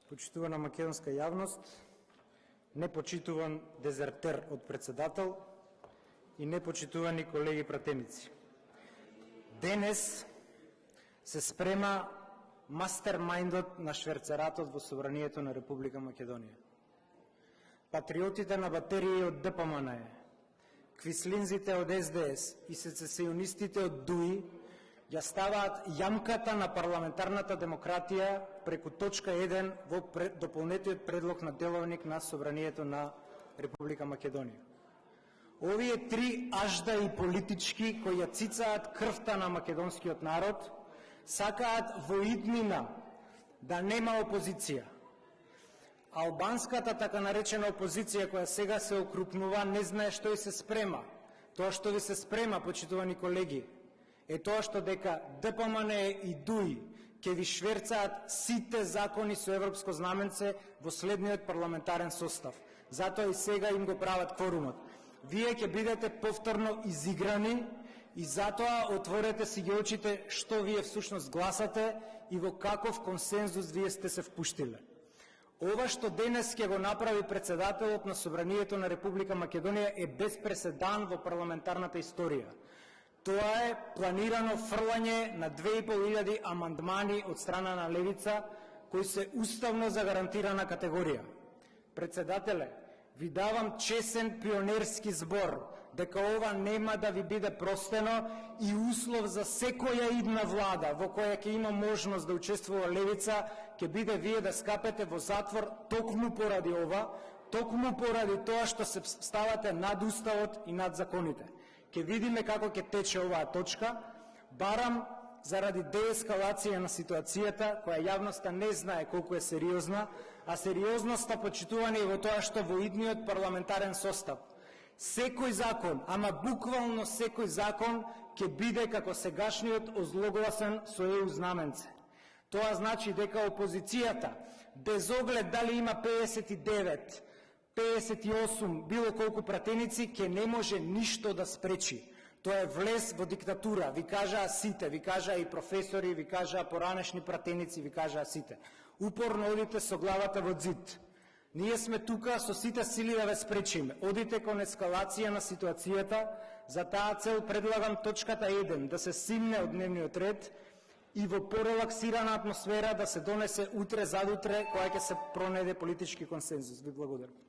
Почитувана македонска јавност, непочитуван дезертер од председател и непочитувани колеги пратеници. Денес се спрема мастермајндот на шверцератот во собранието на Република Македонија. Патриотите на батерии од ДПМН, квислинзите од СДС и сецесионистите од ДУИ ја ставаат јамката на парламентарната демократија преку точка 1 во дополнетиот предлог на деловник на собранието на Република Македонија. Овие три аждаи политички кои ја цицаат крвта на македонскиот народ сакаат во иднина да нема опозиција. Албанската така наречена опозиција која сега се окрупнува не знае што и се спрема. Тоа што ви се спрема, почитувани колеги, е тоа што дека ДПМН и ДУИ ќе ви шверцаат сите закони со европско знаменце во следниот парламентарен состав. Затоа и сега им го прават кворумот. Вие ќе бидете повторно изиграни и затоа отворете си ги очите што вие всушност гласате и во каков консензус вие сте се впуштиле. Ова што денес ќе го направи председателот на собранието на Република Македонија е без преседан во парламентарната историја. Тоа е планирано фрлање на 2500 амандмани од страна на левица, кои се уставно загарантирана категорија. Председателе, ви давам чесен пионерски збор дека ова нема да ви биде простено и услов за секоја идна влада во која ќе има можност да учествува левица, ќе биде вие да скапете во затвор токму поради ова, токму поради тоа што се ставате над уставот и над законите. Ќе видиме како ќе тече оваа точка. Барам заради деескалација на ситуацијата, која јавноста не знае колку е сериозна, а сериозноста почитувани во тоа што во идниот парламентарен состав секој закон, ама буквално секој закон ќе биде како сегашниот озлогласен со ЕУ знаменце. Тоа значи дека опозицијата, без оглед дали има 59, 58, било колку пратеници, ќе не може ништо да спречи. Тоа е влез во диктатура, ви кажаа сите, ви кажаа и професори, ви кажаа поранешни пратеници, ви кажаа сите. Упорно одите со главата во зид. Ние сме тука со сите сили да ве спречиме. Одите кон ескалација на ситуацијата, за таа цел предлагам точката 1 да се симне од дневниот ред и во порелаксирана атмосфера да се донесе утре, задутре, која ќе се пронеде политички консензус. Ви благодарам.